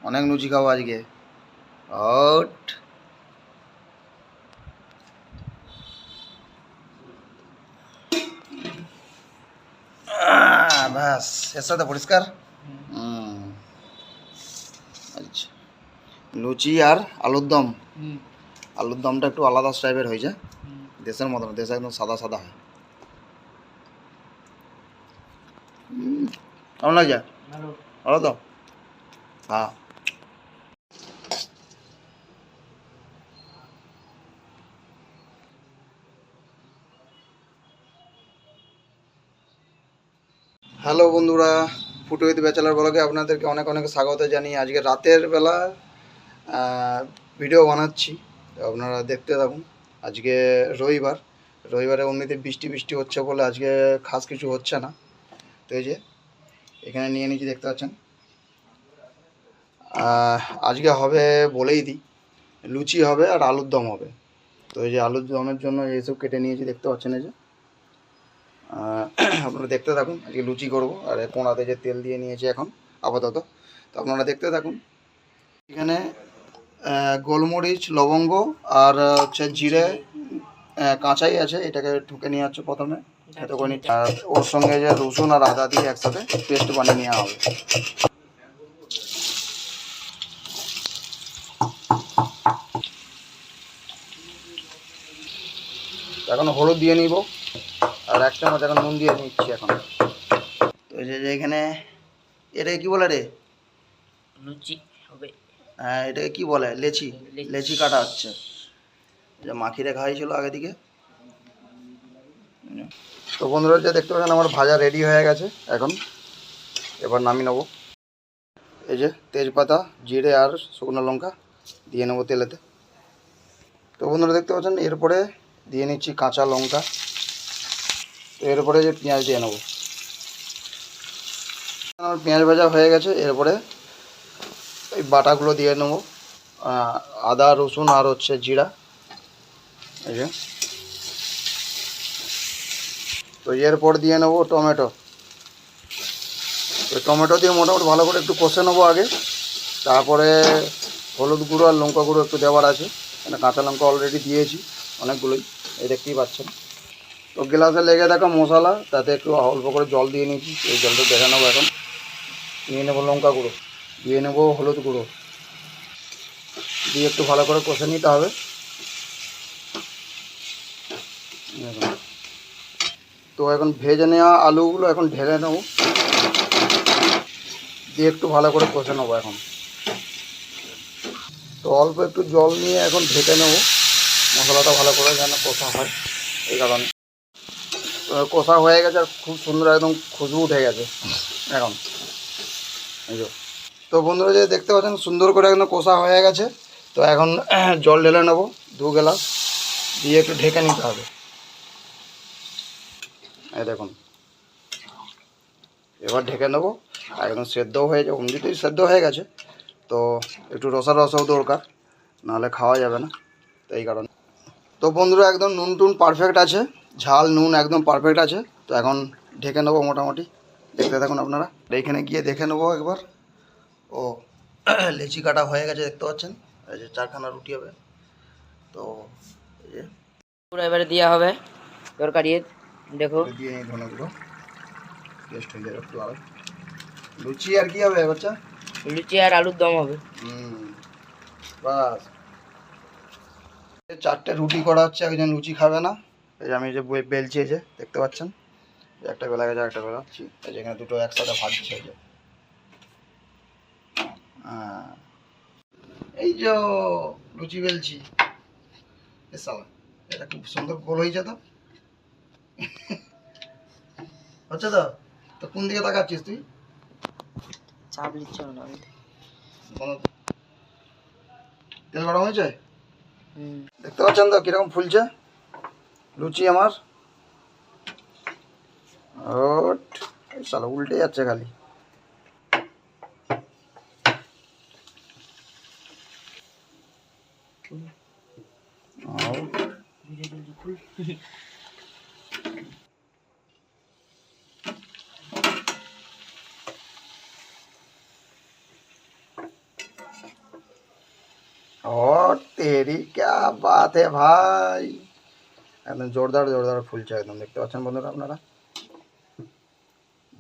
অনেক লুচি খাবো আজকে। ওট ব্যাস, এর সাথে পরিষ্কার। আচ্ছা, লুচি আর আলুর দম। আলুর দমটা একটু আলাদা টাইপের হয়েছে, দেশের মতন। দেশে একদম সাদা সাদা হয়। কেমন লাগছে? ভালো তো? হ্যাঁ। হ্যালো বন্ধুরা, ফুটো উইথ ব্যাচেলার ব্লগে আপনাদেরকে অনেক অনেক স্বাগত জানিয়ে আজকে রাতের বেলা ভিডিও বানাচ্ছি। তো আপনারা দেখতে থাকুন। আজকে রবিবার, রবিবারে এমনিতে বৃষ্টি বৃষ্টি হচ্ছে বলে আজকে খাস কিছু হচ্ছে না। তো এই যে এখানে নিয়ে নিচ্ছি, দেখতে পাচ্ছেন। আজকে হবে বলেই দিই, লুচি হবে আর আলুর দম হবে। তো এই যে আলুর দমের জন্য এইসব কেটে নিয়েছি, দেখতে পাচ্ছেন। এই যে আপনারা দেখতে থাকুন। আজকে লুচি করব আর কোনাতে যে তেল দিয়ে নিয়েছি এখন আপাতত। তো আপনারা দেখতে থাকুন। এখানে গোলমরিচ, লবঙ্গ আর হচ্ছে জিরে কাঁচাই আছে, এটাকে ঠুকে নিয়ে যাচ্ছে প্রথমে। এতখানি আর ওর সঙ্গে যে রসুন আর আদা দিয়ে একসাথে পেস্ট বানিয়ে নেওয়া হবে। এখন হলুদ দিয়ে নিব আর 1 চামচ এখন নুন দিয়ে নিচ্ছি এখন। তো এই যে এখানে এটাকে কি বলে রে? লুচি হবে। হ্যাঁ, এটাকে কি বলে? লেচি। লেচি কাটা হচ্ছে, যে মাখিয়ে রাখা হয়েছিল আগে দিকে। তো বন্ধুরা, যে দেখতে পাচ্ছেন আমার ভাজা রেডি হয়ে গেছে এখন। এবার নামিয়ে নেবো। এই যে তেজপাতা, জিরে আর শুকনো লঙ্কা দিয়ে নেবো তেলেতে। তো বন্ধুরা দেখতে পাচ্ছেন, এরপরে দিয়ে নিচ্ছি কাঁচা লঙ্কা। তো এরপরে যে পেঁয়াজ দিয়ে নেবো। আমার পেঁয়াজ ভাজা হয়ে গেছে, এরপরে এই বাটাগুলো দিয়ে নেবো, আদা রসুন আর হচ্ছে জিরা। এই যে, তো এরপর দিয়ে নেবো টমেটো। তো টমেটো দিয়ে মোটামুটি ভালো করে একটু কষে নেবো আগে, তারপরে হলুদ গুঁড়ো আর লঙ্কা গুঁড়ো একটু দেওয়ার আছে। মানে কাঁচা লঙ্কা অলরেডি দিয়েছি অনেকগুলোই, এই দেখতেই পাচ্ছেন। তো গ্লাসে লেগে থাকা মশলা, তাতে একটু অল্প করে জল দিয়ে নিয়েছি, এই জলটা দেখে নেবো এখন। নিয়ে নেবো লঙ্কা গুঁড়ো, দিয়ে নেবো হলুদ গুঁড়ো, দিয়ে একটু ভালো করে কষে নিতে হবে। তো এখন ভেজে নেওয়া আলুগুলো এখন ঢেলে নেবো, দিয়ে একটু ভালো করে কষে নেবো এখন। তো অল্প একটু জল নিয়ে এখন ঢেকে নেবো, মশলাটা ভালো করে যেন কষা হয়, এই কারণে। কষা হয়ে গেছে আর খুব সুন্দর একদম খুশবু উঠে গেছে এখন। এই যে, তো বন্ধুরা যে দেখতে পাচ্ছেন সুন্দর করে একদম কষা হয়ে গেছে। তো এখন জল ঢেলে নেবো 2 গ্লাস, দিয়ে একটু ঢেকে নিতে হবে। এই দেখুন, এবার ঢেকে নেবো। একদম সেদ্ধও হয়ে যাবে, এমনিতেই সেদ্ধ হয়ে গেছে। তো একটু রসা রসাও দরকার, নাহলে খাওয়া যাবে না, তো এই কারণে। তো বন্ধুরা একদম নুন টুন পারফেক্ট আছে, ঝাল নুন একদম পারফেক্ট আছে। তো এখন ঢেকে নেবো মোটামুটি, দেখতে থাকুন আপনারা। এইখানে গিয়ে দেখে নেবো একবার। ও লেচি কাটা হয়ে গেছে, দেখতে পাচ্ছেন। এই যে 4খানা রুটি হবে। তো এই যে পুরো এবারে দেওয়া হবে তরকারি, দেখো দিয়ে নিই ধনেগুলো, টেস্ট হয়ে যাবে একটু আরো। লুচি আর কি হবে বাচ্চা? লুচি আর আলুর দম হবে। বাস, 4টে রুটি করা হচ্ছে, একজন লুচি খাবে না। এই যে আমি যে বেলছি, এই যে দেখতে পাচ্ছেন, একটা বেলা গেছে, একটা বেলাচ্ছি। এই যে এখানে দুটো একসাথে ভাজছে। এই যে এই যে লুচি বেলছি, এ সালা, এটা খুব সুন্দর গোল হয়েছে। তো হচ্ছে তো। তো কোন দিকে তাকাচ্ছিস তুই? চাপ নিচ্ছে না আমি। তেল গরম হয়েছে, দেখতে পাচ্ছেন তো কিরকম ফুলছে লুচি আমার। ওট, সালা উল্টে যাচ্ছে খালি। और तेरी क्या बात है ভাই, একদম জোরদার জোরদার ফুলছে একদম, দেখতে পাচ্ছেন বন্ধুরা আপনারা।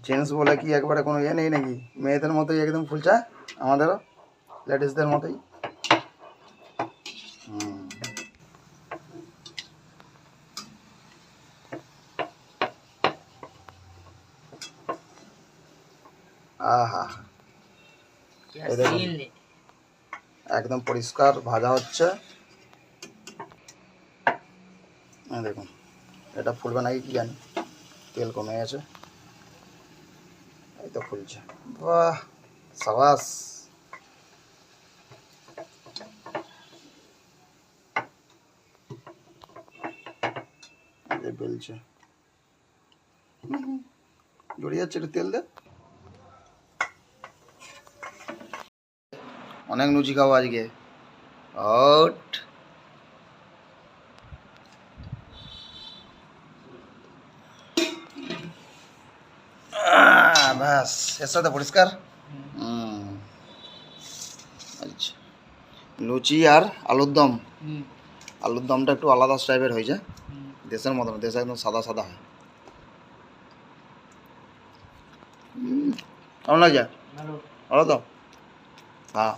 জেন্টস বলে কি একবারে কোনো ইয়ে নেই নাকি, মেয়েদের মতোই একদম ফুলছে, আমাদেরও লেডিসদের মতোই। হুম। আহা, क्या এই দেখুন सीन है। একদম পরিষ্কার ভাজা হচ্ছে। এই দেখুন, এটা ফুলবে নাকি কি জানি, তেল কমে গেছে, এই তো ফুলছে। বাহ, সাবাস। এই যে বেলছে, জড়িয়ে যাচ্ছে, একটু তেল দে। অনেক লুচি খাবো আজকে। আউট। ব্যাস, এর সাথে পরিষ্কার। আচ্ছা, লুচি আর আলুর দম। আলুর দমটা একটু আলাদা টাইপের হয়েছে, দেশের মতো না, দেশে একদম সাদা সাদা হয়। কেমন লাগছে? ভালো। ভালো তো? হ্যাঁ।